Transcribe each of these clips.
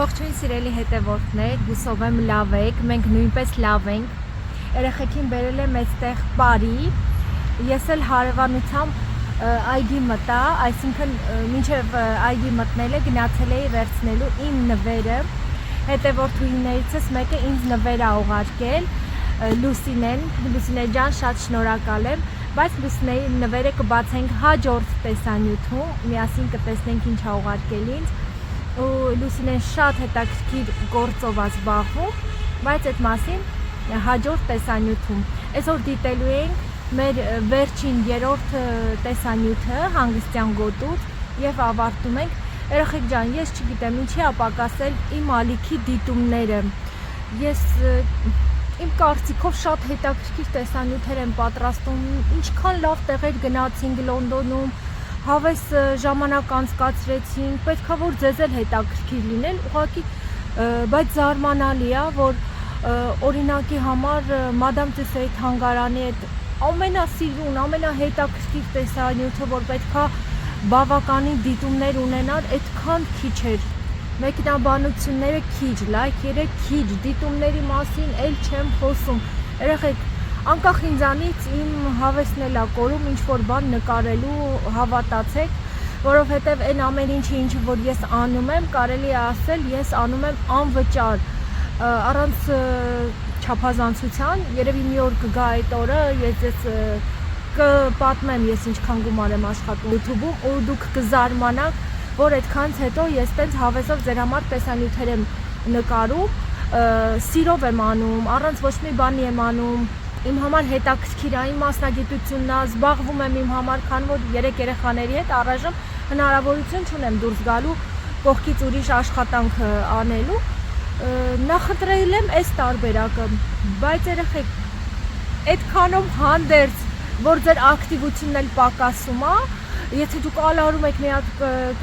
Ողջույն սիրելի հետևորդներ, հուսով եմ լավ եք, մենք նույնպես լավ ենք։ Երեխեքին բերել եմ այստեղ Պարի։ Ես էլ հարևանությամբ այգի մտա, այսինքն մինչև այգի մտնելը գնացել էի վերցնելու իմ նվերը։ Հետևորդուհիներիցս մեկը ինձ նվեր ա ուղարկել, Լուսինե ջան, շատ շնորհակալ եմ, բայց Լուսինեի նվերը կբացենք հաջորդ տեսանյութում, միասին կտեսնենք ինչ ա ուղարկել ինձ։ Ու Լուսինեն շատ հետաքրքիր գործով ա զբաղվում, բայց այդ մասին հաջորդ տեսանյութում։ Այսօր դիտելու ենք մեր վերջին երրորդ տեսանյութը հանգստյան գոտուց եւ ավարտում ենք։ Երեխեք ջան, ես չգիտեմ ինչի ա պակասել իմ ալիքի դիտումները։ Ես իմ կարծիքով շատ հետաքրքիր տեսանյութեր եմ պատրաստում, ինչքան լավ տեղեր գնացինք Լոնդոնում, հավես ժամանակ անցկացրեցինք, պետքա որ ձեզ էլ հետաքրքիր լինեն, ուղղակի, բայց զարմանալի է, որ օրինակի համար Մադամ Տուսոյի թանգարանի այդ ամենասիրուն, ամենահետաքրքիր տեսանյութը, որ պետքա բավականին դիտումներ ունենար, այդքան քիչ էր։ Մեկնաբանությունները քիչ, լայքերը քիչ, դիտումների մասին էլ չեմ խոսում։ Երեխեք, անկախ ինձանից իմ հավեսն էլ ա կորում ինչ-որ բան նկարելու, հավատացեք, որովհետև այն ամեն ինչը որ ես անում եմ, կարելի է ասել, ես անում եմ անվճար, առանց չափազանցության, երևի մի օր կգա այդ օրը, ես ձեզ կպատմեմ ես ինչքան գումար եմ աշխատում YouTube-ում ու դուք կզարմանաք, որ այդքանից հետո ես տենց հավեսով ձեր համար տեսանյութեր եմ նկարում, սիրով եմ անում, առանց ոչ մի բանի եմ անում, իմ համար հետաքրքիր է, իմ մասնագիտությունն է, զբաղվում եմ իմ համար, քանի որ 3 երեխաների հետ առայժմ հնարավորություն չունեմ դուրս գալու, կողքից ուրիշ աշխատանք անելու, նախընտրել եմ այս տարբերակը, բայց երեխեք, այդքանով հանդերձ, որ ձեր ակտիվությունն էլ պակասում է, եթե դուք ալարում եք մի հատ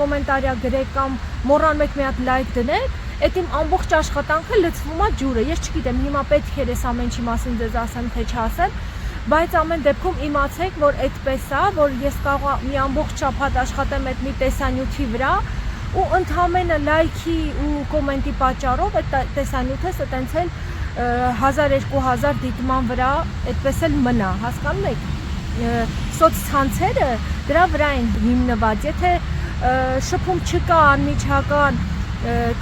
կոմենտարիա գրեք կամ մոռանում եք մի հատ լայք դնեք, այդ իմ ամբողջ աշխատանքը լցվում է ջուրը։ Ես չգիտեմ, հիմա պետք է այս ամեն ինչի մասին ձեզ ասեմ, թե չասեմ, բայց ամեն դեպքում իմացեք, որ այդպես է, որ ես կարող եմ մի ամբողջ շաբաթ աշխատեմ այդ մի տեսանյութի վրա ու ընդհանրապես լայքի ու կոմենտի պատճառով այդ տեսանյութը այտենց էլ 1000-2000 դիտման վրա այդպես էլ մնա, հասկանում եք։ Սոցցանցերը դրա վրա են հիմնված, եթե շփում չկա անմիջական,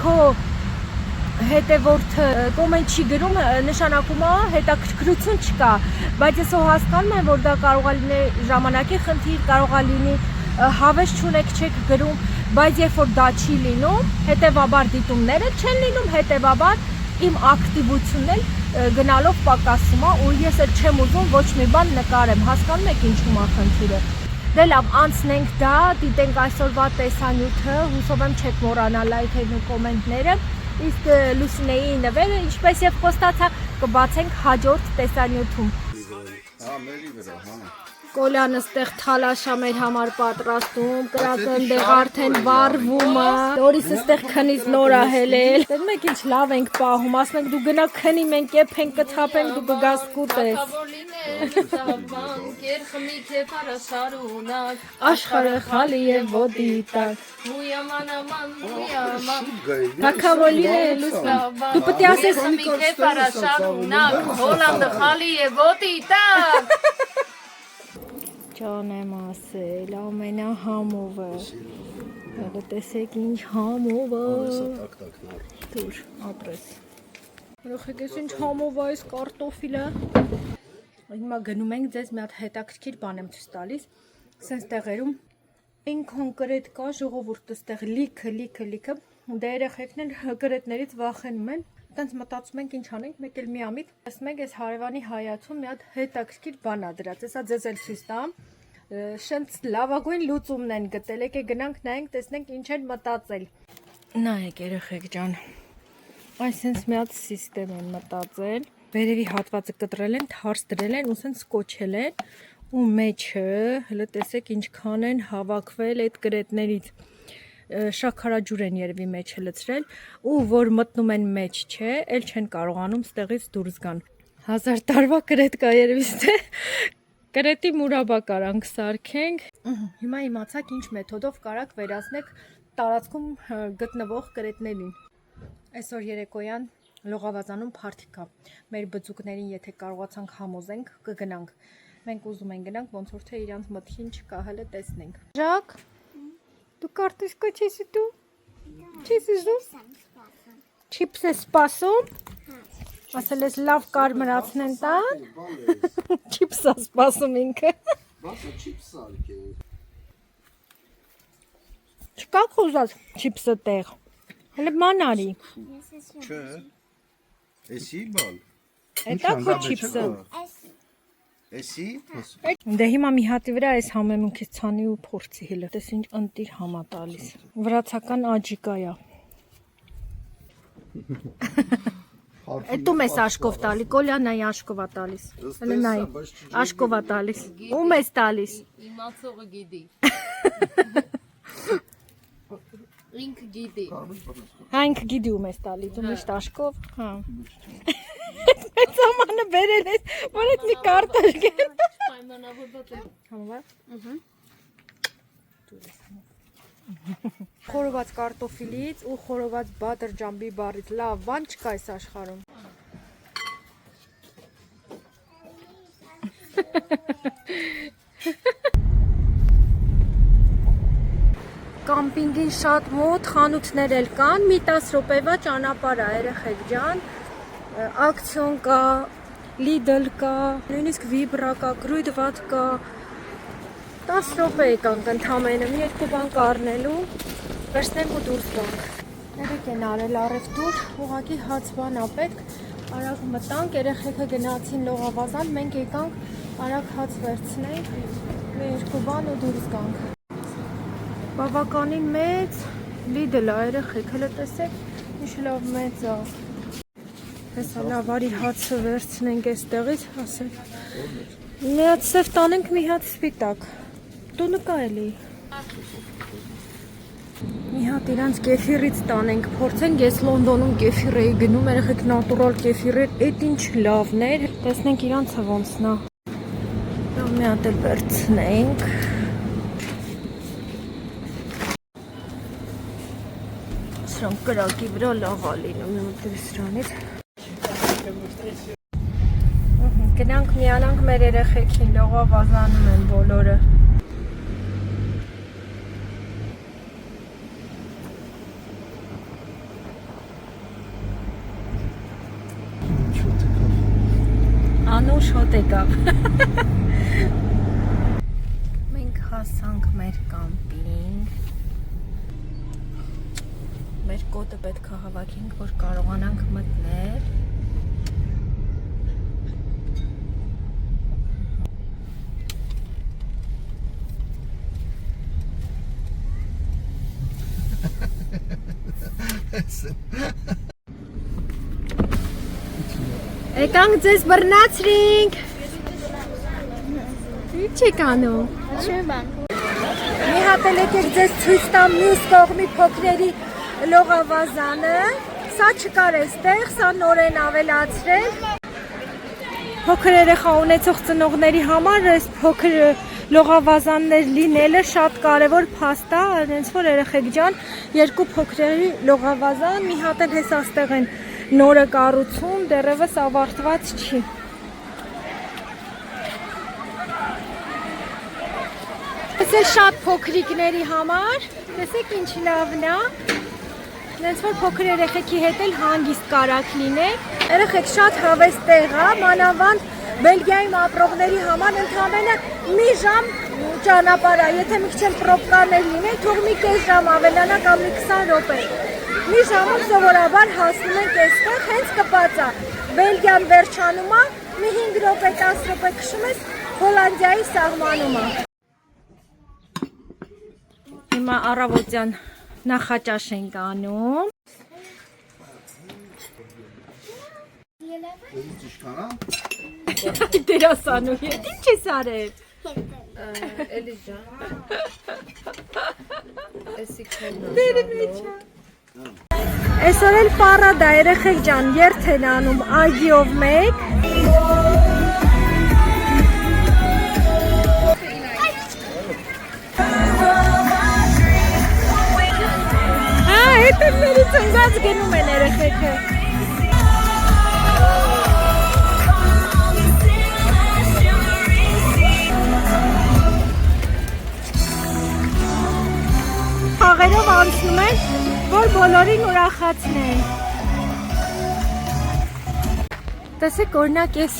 քո հետևորդը կոմենտ չի գրում, նշանակում է հետաքրքրություն չկա, բայց ես հասկանում եմ, որ դա կարող է լինել ժամանակի խնդիր, կարող է լինի հավես չունեք, չեք գրում, բայց երբ որ դա չի լինում, հետևաբար դիտումները չեն լինում, հետևաբար իմ ակտիվությունն էլ գնալով պակասում է ու ես էլ չեմ ուզում ոչ մի բան նկարեմ, հասկանում եք ինչու է խնդիրը։ Դե լավ, անցնենք դա, դիտենք այսօրվա տեսանյութը, հուսով եմ չեք մոռանալ լայքերն ու կոմենտները, իսկ Լուսինեի նվերը, ինչպես եւ խոստացա, կբացենք հաջորդ տեսանյութում։ Կոլյանը ստեղ թալաշա մեր համար պատրաստում, կրակը ընդեղ արդեն վառվում է, Դորիսը ստեղ քնից նոր ա հելել։ Դե մենք ինչ լավ ենք պահում, ասենք դու գնա քնի, մենք եփենք, կթափենք, դու կգաս կուտես։ Աշխարհը խալի է ոտի տակ։ Թակավորին է լուսնավ։ Դու պետք է ասես Հոլանդը խալի է ոտի տակ։ Ճան եմ ասել, ամենահամովը, հələ տեսեք ինչ համով է, դուր, ապրես, երեխեք ես ինչ համով է այս կարտոֆիլը, հիմա գնում ենք ձեզ մի հատ հետաքրքիր բան եմ ցույց տալիս, սենց տեղերում ինքոնկրետ կա, ժողովուրդը ստեղ լիքը, դե երեխեքն էլ կրետներից վախենում են, տենց մտածում ենք ինչ անենք, մեկ էլ միամիտ, ասում ենք այս հարևանի հայացում մի հատ հետաքրքիր բան ա դրած, հեսա ձեզ էլ ցույց տամ, շենց լավագույն լուծումն են գտել, եկեք գնանք նայենք, տեսնենք ինչ են մտածել։ Նայեք երեխեք ջան, այս սենց մի հատ սիստեմ են մտածել, վերևի հատվածը կտրել են, թարս դրել են ու սենց կոչել են ու մեջը, հələ տեսեք ինչքան են հավաքվել այդ կրետներից, շաքարաջուր են երևի մեջը լցրել ու որ մտնում են մեջ չէ, էլ չեն կարողանում ստեղից դուրս գան։ 1000 տարվա կրետ կա երևի ստե, կրետի մուրաբա կարանք սարքենք, հիմա իմացաք ինչ մեթոդով կարաք վերացնեք տարածքում գտնվող կրետներին։ Այսօր երեկոյան լողավազանում փարթիկ կա։ Մեր բծուկներին եթե կարողացանք համոզենք, կգնանք։ Մենք ուզում ենք գնանք, ոնց որ թե իրանց մտքին չկա, հələ տեսնենք։ Ժակ, դու կարտոշկա չես ուտում։ Չես ուզում։ Չիփս ես սպասում։ Ասել ես լավ կարմրացնեն տան։ Չիփս է սպասում ինքը։ Բասը չիփս ալք է։ Չկա խոզած չիփսը տեղ։ Հələ ման արի։ Չէ։ Էսի բալ։ Էտա քո չիփսը։ Էսի։ Դե հիմա մի հատի վրա այս համեմունքից ցանի ու փորձի հելը։ Տես ինչ ընտիր համա տալիս։ Վրացական աջիկայա։ Էտու մեզ աշկով տալի, Կոլյանայի աշկովա տալիս։ Հələ նայ, աշկովա տալիս։ Ում ես տալիս։ Իմացողը գիտի։ Ինքը գիտի։ Հա ինքը գիտի ում ես տալի, դու միշտ աշկով, հա։ Այդ ամանը բերել ես, որ այդ մի կարտոշկ է։ Պայմանավորված է։ Համավար։ Խորոված կարտոֆիլից ու խորոված բադրջամբի բառից լավ բան չկա այս աշխարհում։ Կամպինգին շատ մոտ խանութներ էլ կան, մի 10 րոպեվա ճանապարհ է, երեխեք ջան, ակցիոն կա, Lidl կա, նույնիսկ Vibra կա, Grüdված կա, 10 րոպե եկանք ընդամենը, մի երկու բան կառնելու, վերցնենք ու դուրս գանք։ Երեք են արել առևտուր, ուղղակի հաց բան ա պետք, արագ մտանք, երեխեքը գնացին լողավազան, մենք եկանք արագ հաց վերցնենք, մի երկու բան ու դուրս գանք։ Բավականին մեծ Lidl է, երեխեք, հələ տեսեք, ինչ լավ մեծ է։ Հեսա լավ արի հացը վերցնենք այստեղից, ասենք։ Մի հատ սև տանենք, մի հատ սպիտակ։ Տունը կա էլի։ Մի հատ իրանց կեֆիրից տանենք, փորձենք, ես Լոնդոնում կեֆիր էի գնում, երեխեք նատուրալ կեֆիր էր, էդ ինչ լավն էր։ Տեսնենք իրանցը ոնցն է։ Մի հատ էլ վերցնենք։ Սրանք կրակի վրա լավ ա լինում, մտի սրանից։ Գնանք միանանք մեր երեխեքին, լողավազանում են բոլորը։ Անուշ հոտ եկավ։ Մենք հասանք մեր կամպինգ։ Մեր կոդը պետք է հավաքենք, որ կարողանանք մտնել։ Եկանք ձեզ բռնացրինք։ Ինչ եք անում։ Մի հատ էլ եկեք ձեզ ցույց տամ մյուս կողմի փոքրերի լողավազանը։ Սա չկար էստեղ, սա նոր են ավելացրել։ Փոքր երեխա ունեցող ծնողների համար այս փոքր լողավազաններ լինելը շատ կարևոր փաստ է, այնց որ երեխեք ջան, երկու փոքրերի լողավազան, մի հատ էլ հեսա ստեղ են նորը կառուցում, դեռևս ավարտված չի։ Տեսեք շատ փոքրիկների համար, տեսեք ինչ լավն է։ Նենց որ փոքր երեխեքի հետ էլ հանգիստ կարակ լինեք։ Երեխեք շատ հավես տեղ է, մանավանդ Բելգիայում ապրողների համար ընդամենը մի ժամ ճանապարհ է, եթե մի քիչ պրոբկաներ լինեն, թող մի կես ժամ ավելանա կամ մի 20 րոպե։ Մի ժամով սովորաբար հասնում ենք այստեղ, հենց կպած է։ Բելգիան վերջանում է, մի 5 րոպե, 10 րոպե քշում ես Հոլանդիայի սահմանում է։ Հիմա առավոտյան նախաճաշ ենք անում։ Դերասանուհի, ինչ ես արել։ Էլի ջան։ Էսի քննո։ Այսօր էլ պարադա երեխեք ջան, երթ են անում այգիով մեկ։ Հա, էդ Տերների ծնված գնում են երեխեքը։ Խաղերով անցնում են, որ բոլորին ուրախացնեն։ Տեսեք, օրինակ ես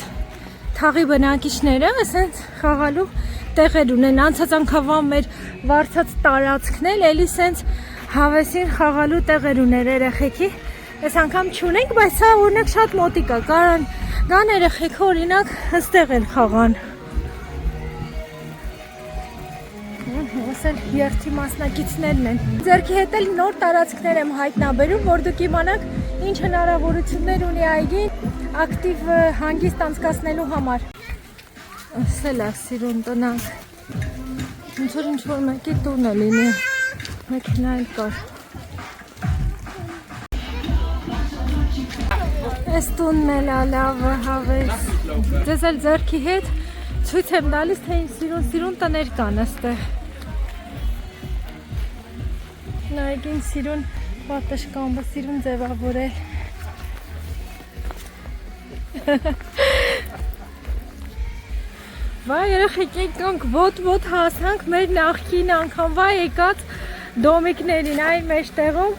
թաղի բնակիչները ասենց խաղալու տեղեր ունեն, անցած անգամ մեր վարձած տարածքն էլ էլի սենց հավեսին խաղալու տեղեր ուներ երեխեքի։ Այս անգամ չունենք, բայց սա օրինակ շատ մոտիկ է, կան երեխեքը օրինակ հստեղ էլ խաղան։ Ասել երթի մասնակիցներն են։ Ձերքի հետ էլ նոր տարածքներ եմ հայտնաբերում, որ դուք իմանաք ինչ հնարավորություններ ունի այգին ակտիվ հանգիստ անցկացնելու համար։ Ասել է սիրուն տնանք։ Ոնց որ ինչ-որ մեկի տուն է լինի, մեքենա էլ կար։ Այս տունն էլ է լավը հավես։ Ձեզ էլ ձերքի հետ ցույց եմ տալիս, թե ինչ սիրուն տներ կան այստեղ։ Նայեք սիրուն պատշգամբը, սիրուն ձևավորել։ Վայ երեխեք եկանք ոտ հասանք մեր նախկին անգամվա եկած դոմիկներին, այն մեջտեղում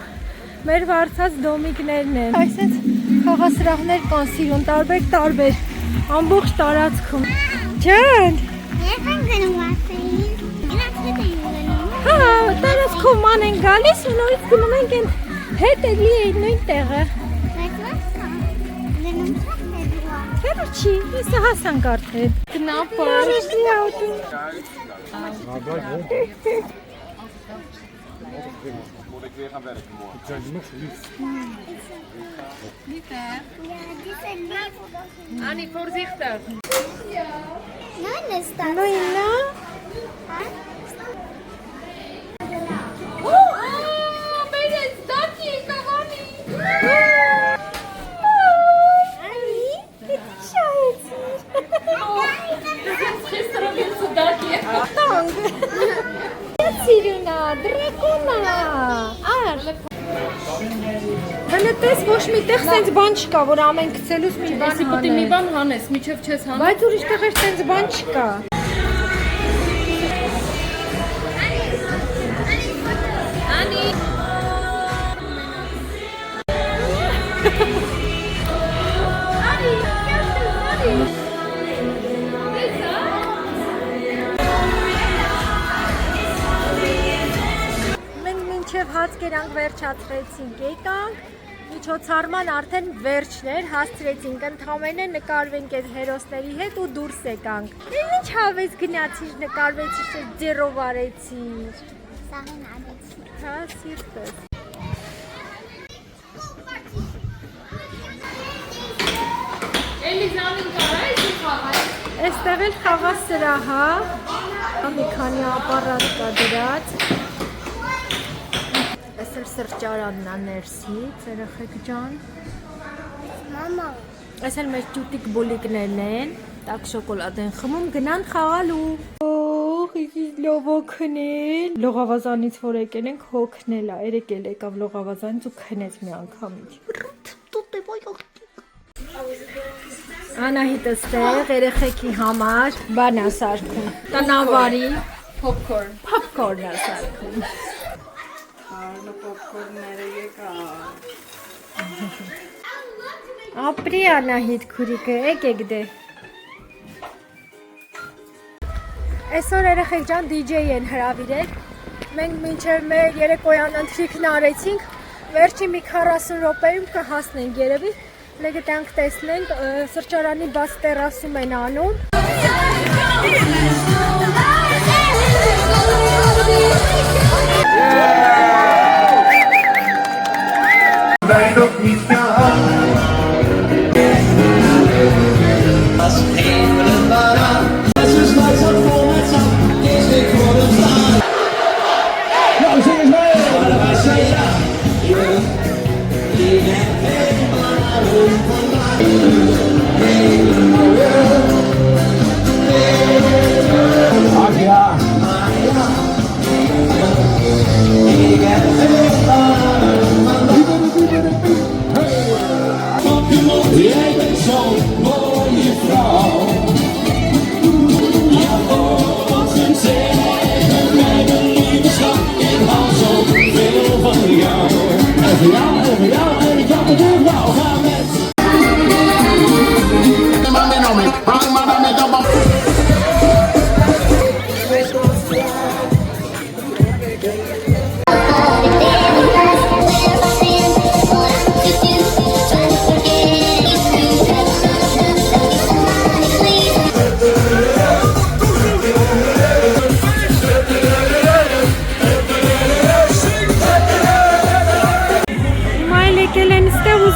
մեր վարձած դոմիկներն են։ Այսպես խաղասրահներ կան սիրուն, տարբեր, ամբողջ տարածքում։ Ջան։ Երբ են գնում ասեին, գնաց հետ էին գնում։ Հա, տարածքում ման են գալիս ու նորից գնում ենք են հետ էլի էին նույն տեղը։ Բայց ո՞նց է։ Գնում չեք դու։ Հերո չի, ես հասանք արդեն։ Կնապը։ Արի աուտո։ Moet ik weer gaan werken morgen? Het zijn nog lief. Niet hè? Ja, die zijn lief. Annie, voorzichtig. Nein, ist das. Նույնն է։ Սիրունա, դրակոնա, ար։ Հələ տես ոչ մի տեղ սենց բան չկա, որ ամեն գցելուց մի բան Էսի պիտի մի բան հանես, միջև չես հանում։ Բայց ուրիշ տեղեր սենց բան չկա։ Անի։ Մենք մինչև հաց կերանք վերջացրեցինք, եկանք, միջոցառման արդեն վերջն էր, հասցրեցինք, ընդամենը նկարվենք այդ հերոսների հետ ու դուրս եկանք։ Ինչ հավես գնացիր, նկարվեցիր, ձեռով արեցիր։ Սաղին ադեցի։ Հա, սիրտս։ Էլիզանին կարա էսի խաղայ։ Այստեղ էլ խաղասրահ է, մի քանի ապարատ կա դրած։ Այս էլ սրճարանն է ներսից, երեխեք ջան։ Մամա։ Այս էլ մեր ճուտիկ բոլիկներն են, տաք շոկոլադ են խմում, գնան խաղալու։ Օհ, իսկ լովոքնել։ Լողավազանից որ եկել ենք հոգնել է, երեկել եկավ լողավազանից ու քնեց մի անգամից։ Անահիտը ստեղ երեխեքի համար բան է սարքում, տնավարի Popcorn։ popcorn է սարքում։ Արնը popcorn-ները եկա։ Ապրի Անահիտ քուրիկը, եկեք դե։ Այսօր երեխեք ջան DJ են հրավիրել։ Մենք մինչև մեր երեկոյան ընթրիքն արեցինք, վերջին մի 40 րոպեում կհասնենք երևի։ Լեգտանք տեսնենք սրճարանի բաց տերասում են անում։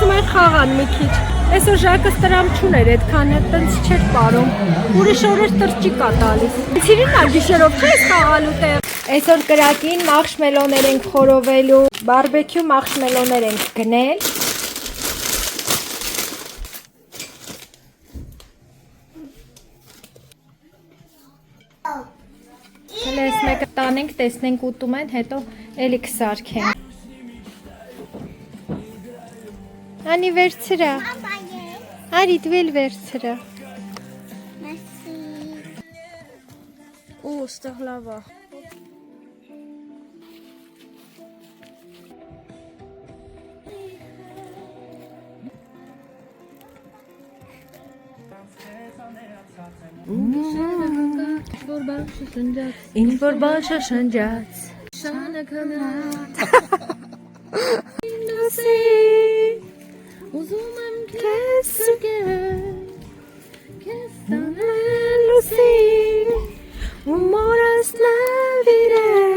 Ուզում են խաղան մի քիչ։ Այսօր Ժակս տրամ չուներ, այդքան տենց չէր պարում։ Ուրիշ օրեր տրճիկ ա տալիս։ Ցիրին ա գիշերով չես խաղալու տեղ։ Այսօր կրակին մախշմելոներ ենք խորովելու, բարբեկյու մախշմելոներ ենք գնել։ Հենց մեկը տանենք, տեսնենք ուտում են, հետո էլի կսարքենք։ Անի վերցրա։ Արի դու էլ վերցրա։ Մեսի։ Ու ստեղ լավ է։ Ինչ որ բան շշնջաց շանը քնած Լուսի ուզում եմ քեզ սրգել քեզ տանել լուսի ու մորս նվիրել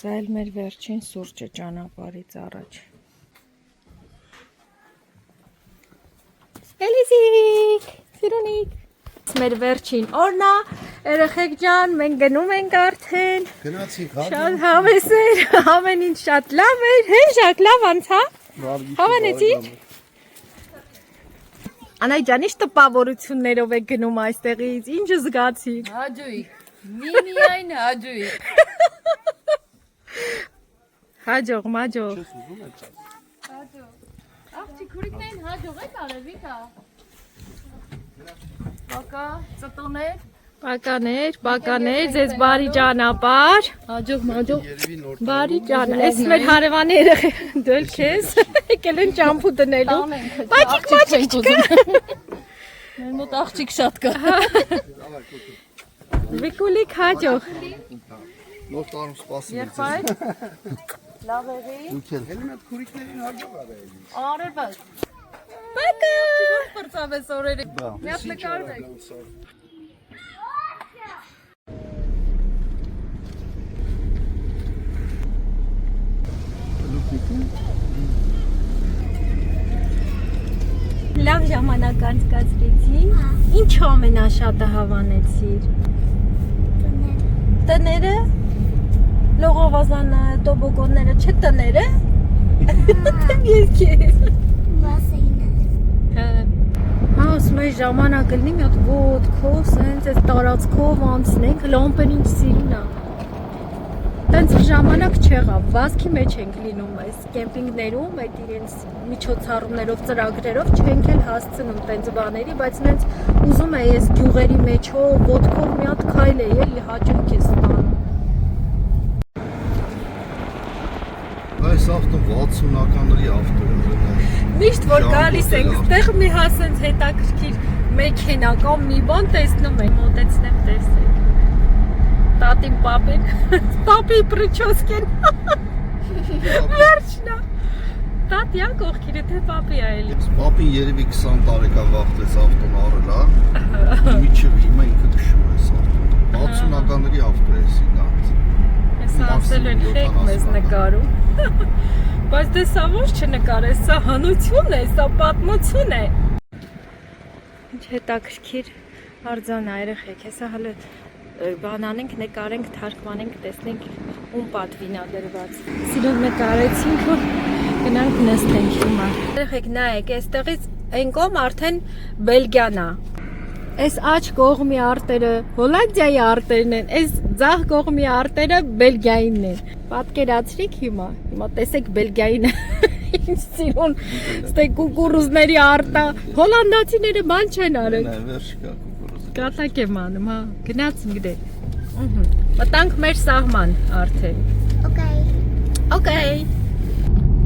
Սա էլ մեր վերջին սուրճը ճանապարհից առաջ։ Էլիզիկ, սիրունիկ։ Մեր վերջին օրն է, երեխեք ջան, մենք գնում ենք արդեն։ Գնացինք, հա։ Շատ հավես էր, ամեն ինչ շատ լավ էր, հե Ժակ, լավ անցա։ Հավանեցի՞ք։ Անայ ջան, ինչ տպավորություններով եք գնում այստեղից, ինչ զգացիք։ Հաջույք։ Միմիայն հաջույք։ Հաջող, մաջող։ Աղջի քուրիկներին հաջող է արևիկա։ Բակա, ծտոներ։ Պականեր, ձեզ բարի ճանապարհ։ Հաջող, մաջող։ Բարի ճան, այս մեր հարևանի երեխեք դել քեզ, եկել են ճամփու դնելու։ Մաչիկ չկա։ Մեր մոտ աղջիկ շատ կա։ Վիկուլիկ հաջող։ Նոր տարում սպասում եք։ Եղբայր։ Լավ եղի։ Դուք էլ։ Հենց այդ քուրիկներին հաջող արել։ Արևը։ Պակա։ Պրծավես օրերը։ Մի հատ նկարվեք։ Լավ ժամանակ անցկացրեցի։ Ինչ ամենաշատը հավանեցիր։ Տները։ Լողավազանը, տոբոգոնները, չէ տները։ Ես քեզ։ Վասեինը։ Հա, ասում եմ ժամանակ լինի մի հատ ոդքով, սենց այս տարածքով անցնենք, լամպեն ինչ սիրուն է։ Տենց ժամանակ չեղավ, վազքի մեջ ենք լինում այս կեմպինգներում, այդ իրենց միջոցառումներով, ծրագրերով չենք էլ հասցնում տենց բաների, բայց նենց ուզում է ես գյուղերի մեջով, ոդքով մի հատ քայլ էի, էլի հաճույք է ստանում։ Այս ավտոն 60-ականների ավտո է։ Միշտ որ գալիս ենք, ստեղ մի հասենց հետաքրքիր մեքենա կամ մի բան տեսնում ենք, մոտեցնեմ տեսեք։ Տատին պապին, պապի պրիչոսկեն, վերջնա, տատի ա կողքիրը, թե պապի ա էլի։ Պապին երևի 20 տարեկան վաղտեց ավտոն առել, հա։ Միջև հիմա ինքը քշում է այս ավտոն։ 60-ականների ավտո է սինած։ Ես ասել են խեք մեզ նկարում։ Բայց դե սա ոչ չնկարես, սա հանություն է, սա պատմություն է։ Ինչ հետաքրքիր արձան ա երեխեք, հեսա հələ բան անենք, նկարենք, թարգմանենք, տեսնենք ում պատվին ա դրված։ Սիրով նկարեցինք ու գնանք նստենք հիմա։ Երեխեք նայեք, այստեղից այն կողմ արդեն Բելգիան ա։ Այս աջ կողմի արտերը Հոլանդիայի արտերն են, այս ձախ կողմի արտերը Բելգիայինն են։ Պատկերացրիք հիմա տեսեք Բելգիային ինչ սիրուն, ստե կուկուրուզների արտա, հոլանդացիները բան չեն արել։ Վերջ կա կուկուրուզը։ Կատակ եմ անում, հա, գնացինք դե։ Մտանք մեր սահման արդեն։ Okay. Okay։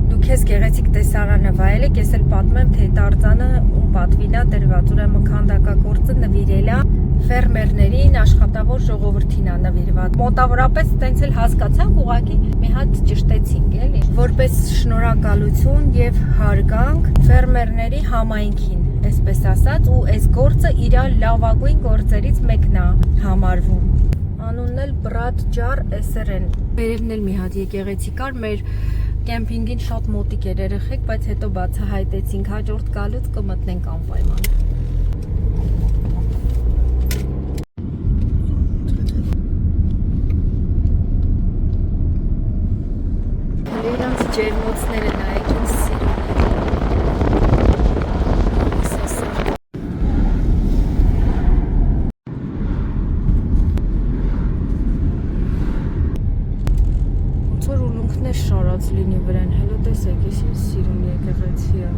Դուք ես գեղեցիկ տեսարանը վայել եք, ես էլ պատմեմ, թե Տարձանը ում պատվին է դրված, ուրեմն քանդակագործը նվիրել է ֆերմերներին, աշխատավոր ժողովրդին է նվիրված։ Մոտավորապես տենց էլ հասկացանք, ուղղակի մի հատ ճշտեցինք, էլի, որպես շնորհակալություն եւ հարգանք ֆերմերների համայնքին, այսպես ասած, ու այս գործը իր լավագույն գործերից մեկն է համարվում։ Անունն էլ Բրատ Ջար SRN։ Վերևն էլ մի հատ եկեղեցի կար, մեր կեմպինգին շատ մոտիկ էր երեխեք, բայց հետո բացահայտեցինք, հաջորդ գալուց կմտնենք անպայման։ Իրանց ջերմոցները նայեք, ինձ սիրում ոնց որ ուլունքներ շարած լինի վրան, հելո տեսեք, ես ինձ սիրում եկեղեցի է։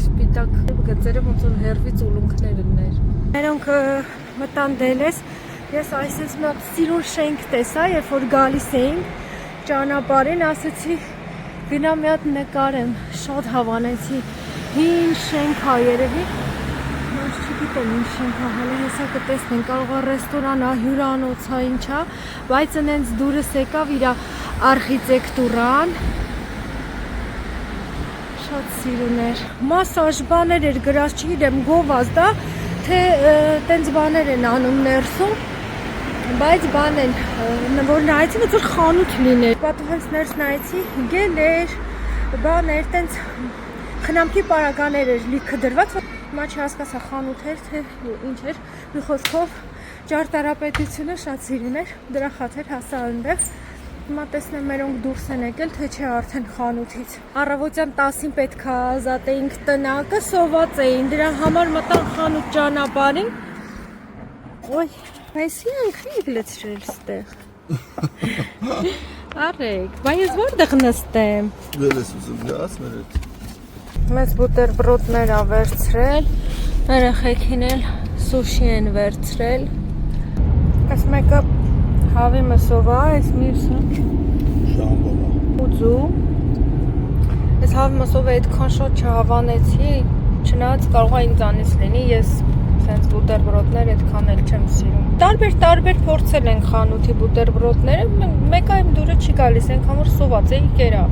Սպիտակ գծերը ոնց որ հերվից ուլունքներ ուներ։ Նրանք մտան դելես, ես այսպես մի հատ սիրուն շենք տեսա, երբ որ գալիս էինք ճանապարհին, ասեցի գնա մի հատ նկարեմ, շատ հավանեցի, հին շենք է երևի, ոչ չգիտեմ ինչ շենք է, հələ հեսա կտեսնենք, կարող է ռեստորան է, հյուրանոց է, ինչ է, բայց այնց դուրս եկավ իր արխիտեկտուրան, շատ սիրուն էր, մասաժ բաներ էր գրած, չգիտեմ գովազդ է, թե տենց բաներ են անում ներսում, բայց բան են, որ նայեցի, ոնց որ խանութ լիներ, պատուհանց ներս նայեցի, գելեր, բաներ, տենց խնամքի պարագաներ էր լիքը դրված, հիմա չհասկացա խանութ էր, թե ինչ էր, մի խոսքով ճարտարապետությունը շատ սիրուն էր, դրա խաթեր հասա այնտեղ, հիմա տեսնեմ մերոնք դուրս են եկել, թե չէ արդեն խանութից։ Առավոտյան 10-ին պետք է ազատեինք տնակը, սոված էին, դրա համար մտան խանութ ճանապարհին։ Ոյ, այսի անգամ գլեցրել ստեղ։ Արեք, բա ես որտեղ նստեմ։ Դել ես ուզում գաս մեր հետ։ Մեծ բուտերբրոդներ ա վերցրել, երեխեքին էլ սուշի են վերցրել։ Այս մեկը հավի մսով է, այս մյուսը Շամբոն։ ուձու։ Այս հավի մսովը այդքան շատ չհավանեցի, չնայած կարող է ինձանից լինի, ես սենց բուտերբրոդներ այդքան էլ չեմ սիրում։ Տարբեր փորձել են խանութի բուտերբրոդները, մեկը իմ դուրը չի գալիս, այնքան որ սոված էի կերա։